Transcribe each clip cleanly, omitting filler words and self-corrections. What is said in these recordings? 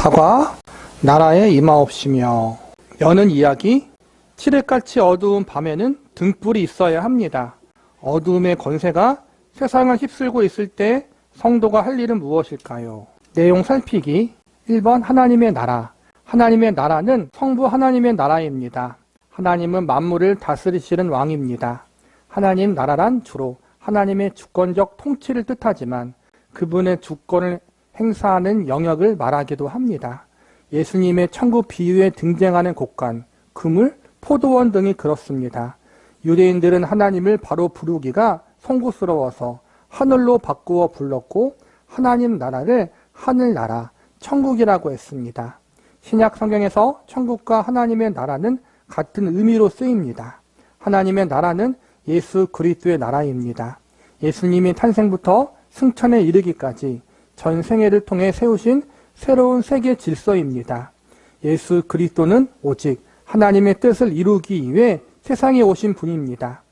사과 나라에 임하옵시며. 여는 이야기. 칠흑같이 어두운 밤에는 등불이 있어야 합니다. 어두움의 권세가 세상을 휩쓸고 있을 때 성도가 할 일은 무엇일까요? 내용 살피기. 1번 하나님의 나라. 하나님의 나라는 성부 하나님의 나라입니다. 하나님은 만물을 다스리시는 왕입니다. 하나님 나라란 주로 하나님의 주권적 통치를 뜻하지만 그분의 주권을 행사하는 영역을 말하기도 합니다. 예수님의 천국 비유에 등장하는 곳간, 그물, 포도원 등이 그렇습니다. 유대인들은 하나님을 바로 부르기가 송구스러워서 하늘로 바꾸어 불렀고 하나님 나라를 하늘나라, 천국이라고 했습니다. 신약 성경에서 천국과 하나님의 나라는 같은 의미로 쓰입니다. 하나님의 나라는 예수 그리스도의 나라입니다. 예수님이 탄생부터 승천에 이르기까지 전 생애를 통해 세우신 새로운 세계 질서입니다. 예수 그리스도는 오직 하나님의 뜻을 이루기 위해 세상에 오신 분입니다.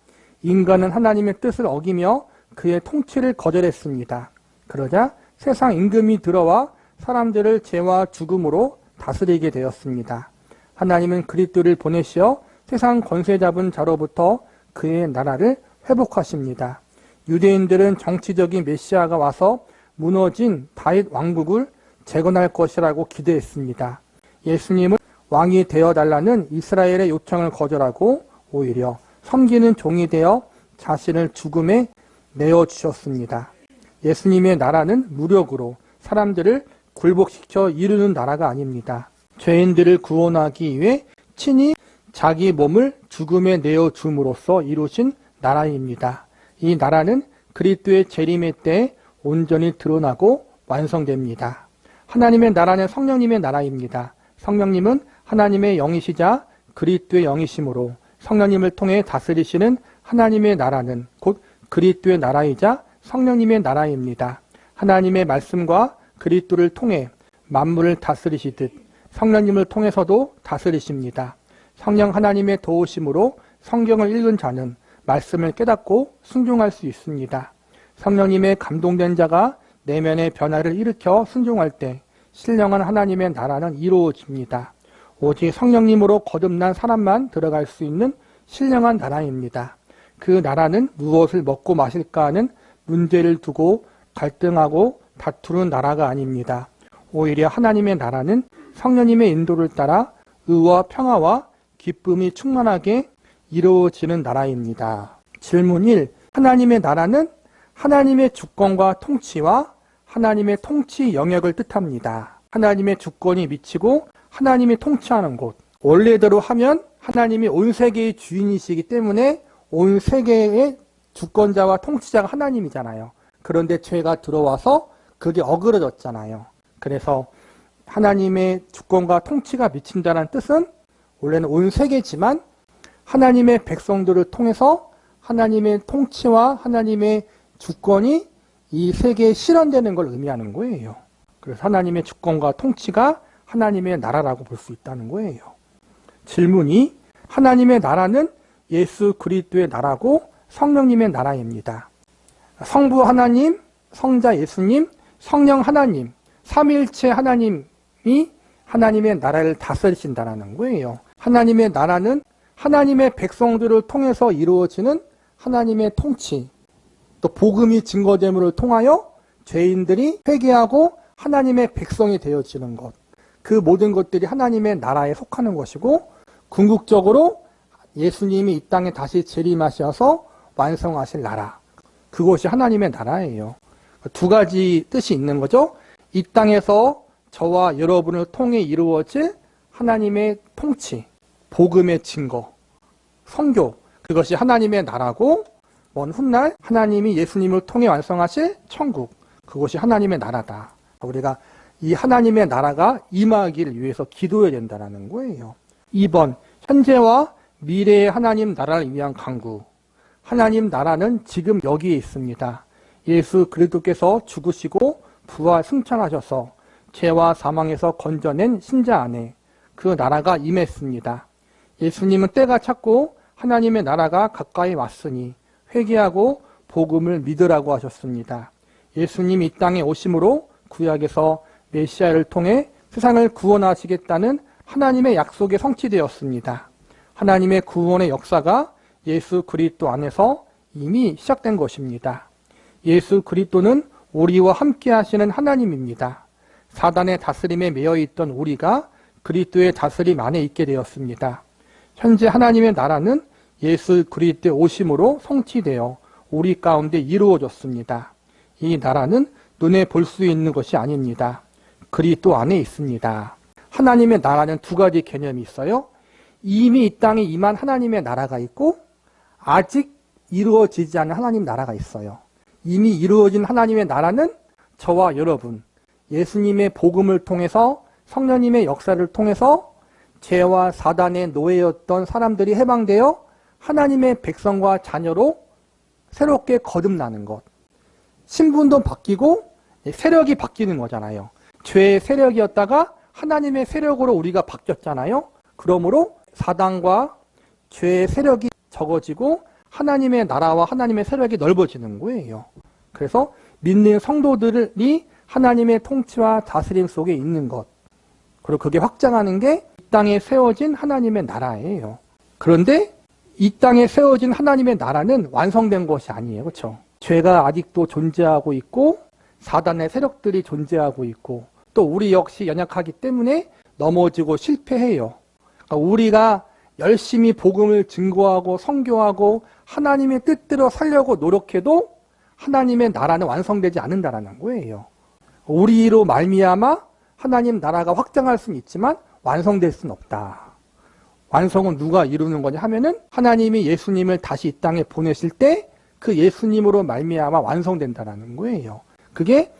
인간은 하나님의 뜻을 어기며 그의 통치를 거절했습니다. 그러자 세상 임금이 들어와 사람들을 죄와 죽음으로 다스리게 되었습니다. 하나님은 그리스도를 보내시어 세상 권세 잡은 자로부터 그의 나라를 회복하십니다. 유대인들은 정치적인 메시아가 와서 무너진 다윗 왕국을 재건할 것이라고 기대했습니다. 예수님은 왕이 되어달라는 이스라엘의 요청을 거절하고 오히려 섬기는 종이 되어 자신을 죽음에 내어주셨습니다. 예수님의 나라는 무력으로 사람들을 굴복시켜 이루는 나라가 아닙니다. 죄인들을 구원하기 위해 친히 자기 몸을 죽음에 내어줌으로써 이루신 나라입니다. 이 나라는 그리스도의 재림의 때에 온전히 드러나고 완성됩니다. 하나님의 나라는 성령님의 나라입니다. 성령님은 하나님의 영이시자 그리스도의 영이시므로 성령님을 통해 다스리시는 하나님의 나라는 곧 그리스도의 나라이자 성령님의 나라입니다. 하나님의 말씀과 그리스도를 통해 만물을 다스리시듯 성령님을 통해서도 다스리십니다. 성령 하나님의 도우심으로 성경을 읽은 자는 말씀을 깨닫고 순종할 수 있습니다. 성령님의 감동된 자가 내면의 변화를 일으켜 순종할 때 신령한 하나님의 나라는 이루어집니다. 오직 성령님으로 거듭난 사람만 들어갈 수 있는 신령한 나라입니다. 그 나라는 무엇을 먹고 마실까 하는 문제를 두고 갈등하고 다투는 나라가 아닙니다. 오히려 하나님의 나라는 성령님의 인도를 따라 의와 평화와 기쁨이 충만하게 이루어지는 나라입니다. 질문 1. 하나님의 나라는 하나님의 주권과 통치와 하나님의 통치 영역을 뜻합니다. 하나님의 주권이 미치고 하나님이 통치하는 곳. 원래대로 하면 하나님이 온 세계의 주인이시기 때문에 온 세계의 주권자와 통치자가 하나님이잖아요. 그런데 죄가 들어와서 그게 어그러졌잖아요. 그래서 하나님의 주권과 통치가 미친다는 뜻은 원래는 온 세계지만 하나님의 백성들을 통해서 하나님의 통치와 하나님의 주권이 이 세계에 실현되는 걸 의미하는 거예요. 그래서 하나님의 주권과 통치가 하나님의 나라라고 볼 수 있다는 거예요. 질문이 하나님의 나라는 예수 그리스도의 나라고 성령님의 나라입니다. 성부 하나님, 성자 예수님, 성령 하나님, 삼위일체 하나님이 하나님의 나라를 다스리신다는 거예요. 하나님의 나라는 하나님의 백성들을 통해서 이루어지는 하나님의 통치, 또 복음이 증거됨을 통하여 죄인들이 회개하고 하나님의 백성이 되어지는 것, 그 모든 것들이 하나님의 나라에 속하는 것이고 궁극적으로 예수님이 이 땅에 다시 재림하셔서 완성하실 나라, 그것이 하나님의 나라예요. 두 가지 뜻이 있는 거죠. 이 땅에서 저와 여러분을 통해 이루어질 하나님의 통치, 복음의 증거, 선교, 그것이 하나님의 나라고 먼 훗날 하나님이 예수님을 통해 완성하실 천국, 그것이 하나님의 나라다. 우리가 이 하나님의 나라가 임하기를 위해서 기도해야 된다는 거예요. 2번, 현재와 미래의 하나님 나라를 위한 강구. 하나님 나라는 지금 여기에 있습니다. 예수 그리스도께서 죽으시고 부활 승천하셔서 죄와 사망에서 건져낸 신자 안에 그 나라가 임했습니다. 예수님은 때가 찼고 하나님의 나라가 가까이 왔으니 회개하고 복음을 믿으라고 하셨습니다. 예수님이 이 땅에 오심으로 구약에서 메시아를 통해 세상을 구원하시겠다는 하나님의 약속이 성취되었습니다. 하나님의 구원의 역사가 예수 그리스도 안에서 이미 시작된 것입니다. 예수 그리스도는 우리와 함께 하시는 하나님입니다. 사단의 다스림에 매여 있던 우리가 그리스도의 다스림 안에 있게 되었습니다. 현재 하나님의 나라는 예수 그리스도의 오심으로 성취되어 우리 가운데 이루어졌습니다. 이 나라는 눈에 볼 수 있는 것이 아닙니다. 그리스도 안에 있습니다. 하나님의 나라는 두 가지 개념이 있어요. 이미 이 땅에 임한 하나님의 나라가 있고 아직 이루어지지 않은 하나님 나라가 있어요. 이미 이루어진 하나님의 나라는 저와 여러분, 예수님의 복음을 통해서 성령님의 역사를 통해서 죄와 사단의 노예였던 사람들이 해방되어 하나님의 백성과 자녀로 새롭게 거듭나는 것. 신분도 바뀌고 세력이 바뀌는 거잖아요. 죄의 세력이었다가 하나님의 세력으로 우리가 바뀌었잖아요. 그러므로 사단과 죄의 세력이 적어지고 하나님의 나라와 하나님의 세력이 넓어지는 거예요. 그래서 믿는 성도들이 하나님의 통치와 다스림 속에 있는 것. 그리고 그게 확장하는 게 이 땅에 세워진 하나님의 나라예요. 그런데 이 땅에 세워진 하나님의 나라는 완성된 것이 아니에요. 그렇죠? 죄가 아직도 존재하고 있고 사단의 세력들이 존재하고 있고 또 우리 역시 연약하기 때문에 넘어지고 실패해요. 그러니까 우리가 열심히 복음을 증거하고 선교하고 하나님의 뜻대로 살려고 노력해도 하나님의 나라는 완성되지 않는다라는 거예요. 우리로 말미암아 하나님 나라가 확장할 수는 있지만 완성될 수는 없다. 완성은 누가 이루는 거냐 하면은 하나님이 예수님을 다시 이 땅에 보내실 때 그 예수님으로 말미암아 완성된다라는 거예요. 그게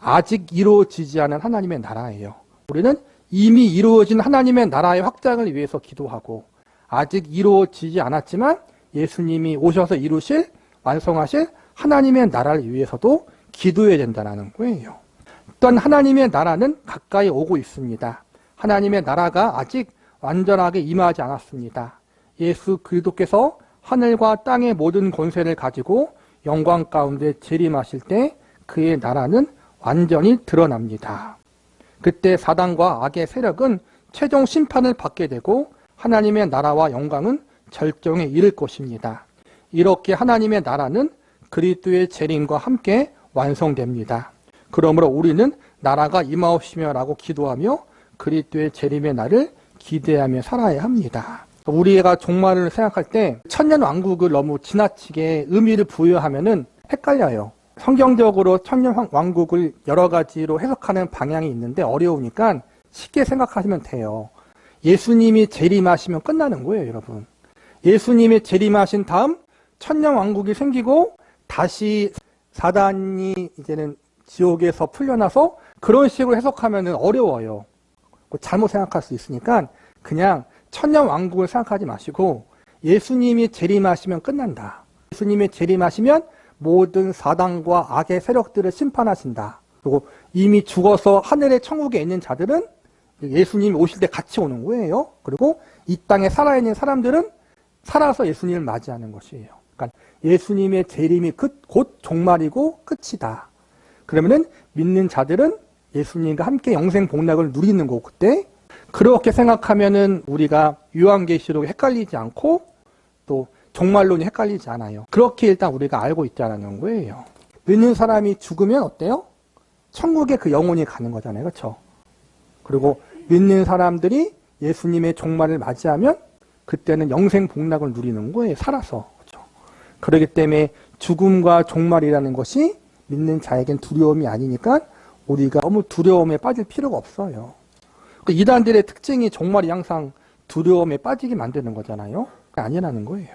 아직 이루어지지 않은 하나님의 나라예요. 우리는 이미 이루어진 하나님의 나라의 확장을 위해서 기도하고 아직 이루어지지 않았지만 예수님이 오셔서 이루실 완성하실 하나님의 나라를 위해서도 기도해야 된다는 거예요. 또한 하나님의 나라는 가까이 오고 있습니다. 하나님의 나라가 아직 완전하게 임하지 않았습니다. 예수 그리스도께서 하늘과 땅의 모든 권세를 가지고 영광 가운데 재림하실 때 그의 나라는 완전히 드러납니다. 그때 사단과 악의 세력은 최종 심판을 받게 되고 하나님의 나라와 영광은 절정에 이를 것입니다. 이렇게 하나님의 나라는 그리스도의 재림과 함께 완성됩니다. 그러므로 우리는 나라가 임하옵시며라고 기도하며 그리스도의 재림의 날을 기대하며 살아야 합니다. 우리가 종말을 생각할 때 천년왕국을 너무 지나치게 의미를 부여하면은 헷갈려요. 성경적으로 천년왕국을 여러 가지로 해석하는 방향이 있는데 어려우니까 쉽게 생각하시면 돼요. 예수님이 재림하시면 끝나는 거예요, 여러분. 예수님이 재림하신 다음 천년왕국이 생기고 다시 사단이 이제는 지옥에서 풀려나서 그런 식으로 해석하면 어려워요. 잘못 생각할 수 있으니까 그냥 천년왕국을 생각하지 마시고 예수님이 재림하시면 끝난다. 예수님이 재림하시면 모든 사단과 악의 세력들을 심판하신다. 그리고 이미 죽어서 하늘의 천국에 있는 자들은 예수님이 오실 때 같이 오는 거예요. 그리고 이 땅에 살아있는 사람들은 살아서 예수님을 맞이하는 것이에요. 그러니까 예수님의 재림이 곧 종말이고 끝이다. 그러면은 믿는 자들은 예수님과 함께 영생 복락을 누리는 거고 그때 그렇게 생각하면은 우리가 요한계시록에 헷갈리지 않고 또 종말론이 헷갈리지 않아요. 그렇게 일단 우리가 알고 있다는 거예요. 믿는 사람이 죽으면 어때요? 천국에 그 영혼이 가는 거잖아요. 그렇죠? 그리고 믿는 사람들이 예수님의 종말을 맞이하면 그때는 영생 복락을 누리는 거예요. 살아서. 그렇죠? 그렇기 때문에 죽음과 종말이라는 것이 믿는 자에겐 두려움이 아니니까 우리가 너무 두려움에 빠질 필요가 없어요. 이단들의 특징이 종말이 항상 두려움에 빠지게 만드는 거잖아요. 아니라는 거예요.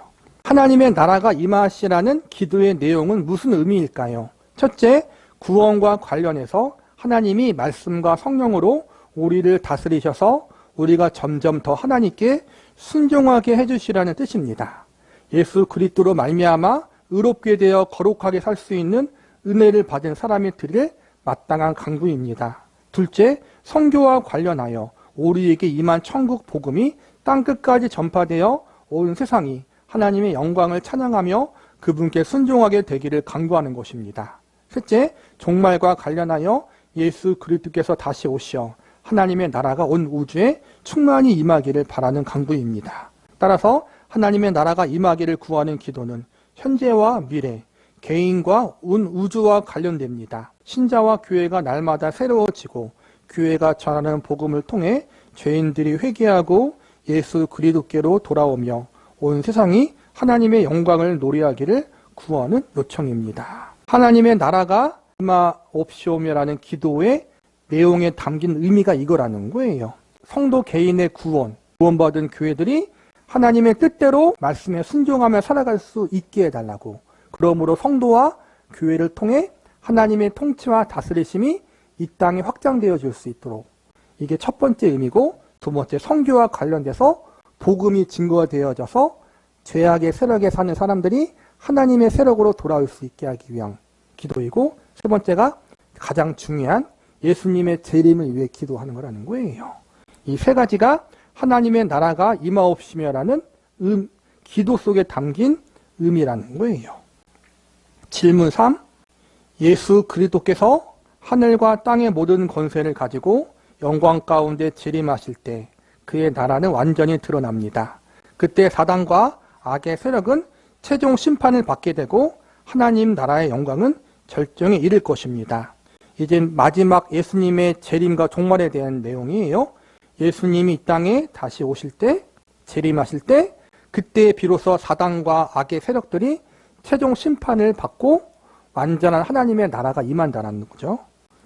하나님의 나라가 임하시라는 기도의 내용은 무슨 의미일까요? 첫째, 구원과 관련해서 하나님이 말씀과 성령으로 우리를 다스리셔서 우리가 점점 더 하나님께 순종하게 해주시라는 뜻입니다. 예수 그리스도로 말미암아 의롭게 되어 거룩하게 살 수 있는 은혜를 받은 사람이 드릴 마땅한 강구입니다. 둘째, 선교와 관련하여 우리에게 임한 천국 복음이 땅끝까지 전파되어 온 세상이 하나님의 영광을 찬양하며 그분께 순종하게 되기를 강구하는 것입니다. 셋째, 종말과 관련하여 예수 그리스도께서 다시 오시어 하나님의 나라가 온 우주에 충만히 임하기를 바라는 간구입니다. 따라서 하나님의 나라가 임하기를 구하는 기도는 현재와 미래, 개인과 온 우주와 관련됩니다. 신자와 교회가 날마다 새로워지고 교회가 전하는 복음을 통해 죄인들이 회개하고 예수 그리스도께로 돌아오며 온 세상이 하나님의 영광을 노래하기를 구하는 요청입니다. 하나님의 나라가 임하옵시오며라는 기도의 내용에 담긴 의미가 이거라는 거예요. 성도 개인의 구원받은 교회들이 하나님의 뜻대로 말씀에 순종하며 살아갈 수 있게 해달라고. 그러므로 성도와 교회를 통해 하나님의 통치와 다스리심이 이 땅에 확장되어질 수 있도록, 이게 첫 번째 의미고, 두 번째 성교와 관련돼서 복음이 증거되어져서 죄악의 세력에 사는 사람들이 하나님의 세력으로 돌아올 수 있게 하기 위한 기도이고, 세 번째가 가장 중요한 예수님의 재림을 위해 기도하는 거라는 거예요. 이 세 가지가 하나님의 나라가 임하옵시며라는 기도 속에 담긴 의미라는 거예요. 질문 3. 예수 그리스도께서 하늘과 땅의 모든 권세를 가지고 영광 가운데 재림하실 때 그의 나라는 완전히 드러납니다. 그때 사단과 악의 세력은 최종 심판을 받게 되고 하나님 나라의 영광은 절정에 이를 것입니다. 이제 마지막 예수님의 재림과 종말에 대한 내용이에요. 예수님이 이 땅에 다시 오실 때, 재림하실 때, 그때 비로소 사단과 악의 세력들이 최종 심판을 받고 완전한 하나님의 나라가 임한다는 거죠.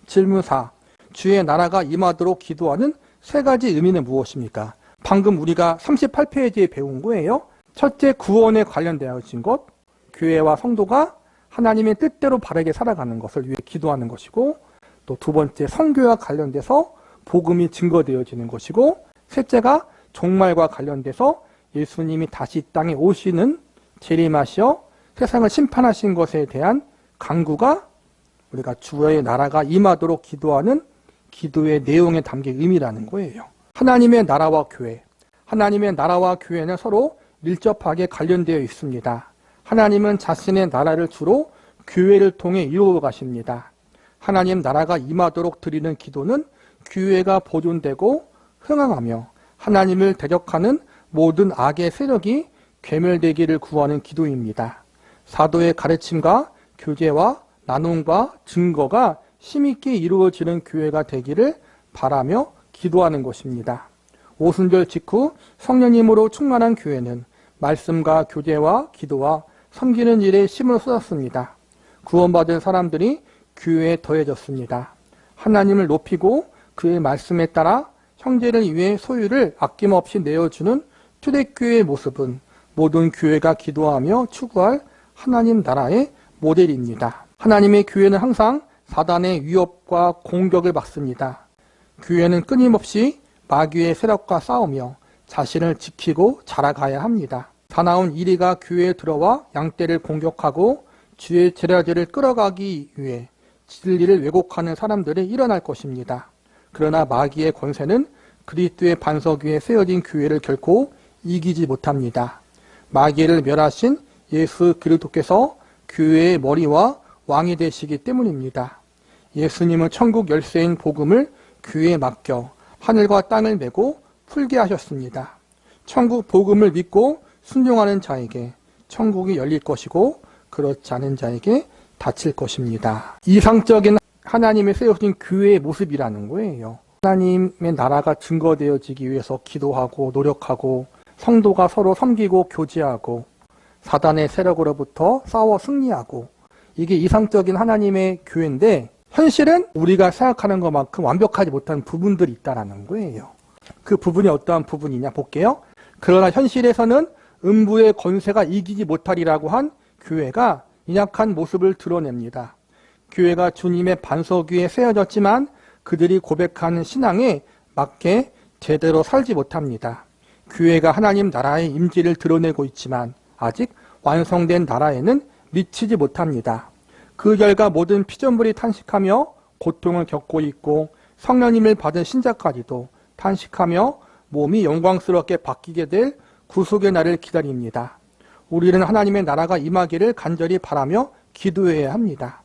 질문 4. 주의 나라가 임하도록 기도하는 세 가지 의미는 무엇입니까? 방금 우리가 38페이지에 배운 거예요. 첫째, 구원에 관련되어진 것, 교회와 성도가 하나님의 뜻대로 바르게 살아가는 것을 위해 기도하는 것이고, 또 두 번째, 성교와 관련돼서 복음이 증거되어지는 것이고, 셋째가 종말과 관련돼서 예수님이 다시 이 땅에 오시는 재림하시어 세상을 심판하신 것에 대한 간구가 우리가 주의 나라가 임하도록 기도하는 기도의 내용에 담긴 의미라는 거예요. 하나님의 나라와 교회, 하나님의 나라와 교회는 서로 밀접하게 관련되어 있습니다. 하나님은 자신의 나라를 주로 교회를 통해 이루어 가십니다. 하나님 나라가 임하도록 드리는 기도는 교회가 보존되고 흥황하며 하나님을 대적하는 모든 악의 세력이 괴멸되기를 구하는 기도입니다. 사도의 가르침과 교제와 나눔과 증거가 힘있게 이루어지는 교회가 되기를 바라며 기도하는 것입니다. 오순절 직후 성령님으로 충만한 교회는 말씀과 교제와 기도와 섬기는 일에 힘을 쏟았습니다. 구원받은 사람들이 교회에 더해졌습니다. 하나님을 높이고 그의 말씀에 따라 형제를 위해 소유를 아낌없이 내어주는 초대교회의 모습은 모든 교회가 기도하며 추구할 하나님 나라의 모델입니다. 하나님의 교회는 항상 사단의 위협과 공격을 받습니다. 교회는 끊임없이 마귀의 세력과 싸우며 자신을 지키고 자라가야 합니다. 사나운 이리가 교회에 들어와 양떼를 공격하고 주의 제자들을 끌어가기 위해 진리를 왜곡하는 사람들이 일어날 것입니다. 그러나 마귀의 권세는 그리스도의 반석 위에 세워진 교회를 결코 이기지 못합니다. 마귀를 멸하신 예수 그리스도께서 교회의 머리와 왕이 되시기 때문입니다. 예수님은 천국 열쇠인 복음을 교회에 맡겨 하늘과 땅을 메고 풀게 하셨습니다. 천국 복음을 믿고 순종하는 자에게 천국이 열릴 것이고 그렇지 않은 자에게 닫힐 것입니다. 이상적인 하나님의 세우신 교회의 모습이라는 거예요. 하나님의 나라가 증거되어지기 위해서 기도하고 노력하고 성도가 서로 섬기고 교제하고 사단의 세력으로부터 싸워 승리하고, 이게 이상적인 하나님의 교회인데 현실은 우리가 생각하는 것만큼 완벽하지 못한 부분들이 있다는 거예요. 그 부분이 어떠한 부분이냐 볼게요. 그러나 현실에서는 음부의 권세가 이기지 못하리라고 한 교회가 연약한 모습을 드러냅니다. 교회가 주님의 반석 위에 세워졌지만 그들이 고백하는 신앙에 맞게 제대로 살지 못합니다. 교회가 하나님 나라의 임재를 드러내고 있지만 아직 완성된 나라에는 미치지 못합니다. 그 결과 모든 피조물이 탄식하며 고통을 겪고 있고 성령님을 받은 신자까지도 탄식하며 몸이 영광스럽게 바뀌게 될 구속의 날을 기다립니다. 우리는 하나님의 나라가 임하기를 간절히 바라며 기도해야 합니다.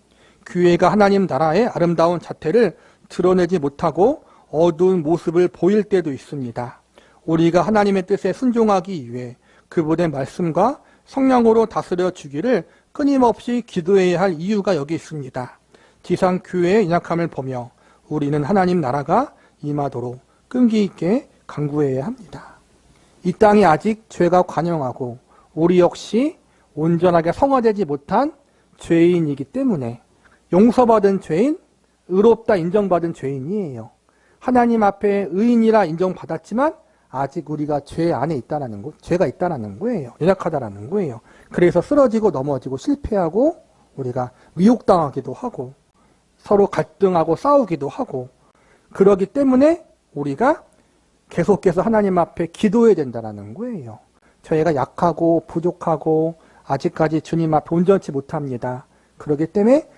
교회가 하나님 나라의 아름다운 자태를 드러내지 못하고 어두운 모습을 보일 때도 있습니다. 우리가 하나님의 뜻에 순종하기 위해 그분의 말씀과 성령으로 다스려 주기를 끊임없이 기도해야 할 이유가 여기 있습니다. 지상교회의 연약함을 보며 우리는 하나님 나라가 임하도록 끈기 있게 간구해야 합니다. 이 땅이 아직 죄가 관영하고 우리 역시 온전하게 성화되지 못한 죄인이기 때문에 용서받은 죄인, 의롭다 인정받은 죄인이에요. 하나님 앞에 의인이라 인정받았지만 아직 우리가 죄 안에 있다라는 거, 죄가 있다라는 거예요. 연약하다라는 거예요. 그래서 쓰러지고 넘어지고 실패하고 우리가 미혹당하기도 하고 서로 갈등하고 싸우기도 하고 그러기 때문에 우리가 계속해서 하나님 앞에 기도해야 된다는 거예요. 저희가 약하고 부족하고 아직까지 주님 앞에 온전치 못합니다. 그렇기 때문에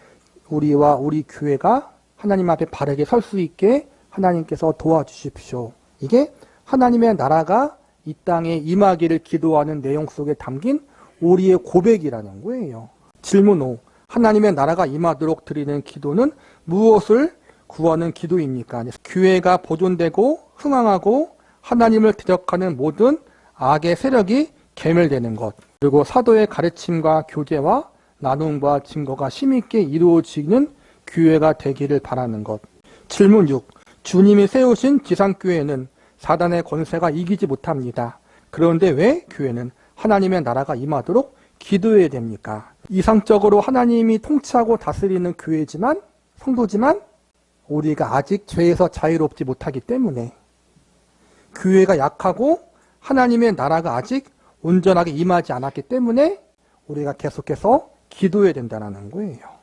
우리와 우리 교회가 하나님 앞에 바르게 설 수 있게 하나님께서 도와주십시오. 이게 하나님의 나라가 이 땅에 임하기를 기도하는 내용 속에 담긴 우리의 고백이라는 거예요. 질문 5. 하나님의 나라가 임하도록 드리는 기도는 무엇을 구하는 기도입니까? 교회가 보존되고 흥황하고 하나님을 대적하는 모든 악의 세력이 괴멸되는 것, 그리고 사도의 가르침과 교제와 나눔과 증거가 힘있게 이루어지는 교회가 되기를 바라는 것. 질문 6. 주님이 세우신 지상교회는 사단의 권세가 이기지 못합니다. 그런데 왜 교회는 하나님의 나라가 임하도록 기도해야 됩니까? 이상적으로 하나님이 통치하고 다스리는 교회지만, 성도지만 우리가 아직 죄에서 자유롭지 못하기 때문에 교회가 약하고 하나님의 나라가 아직 온전하게 임하지 않았기 때문에 우리가 계속해서 기도해야 된다는 거예요.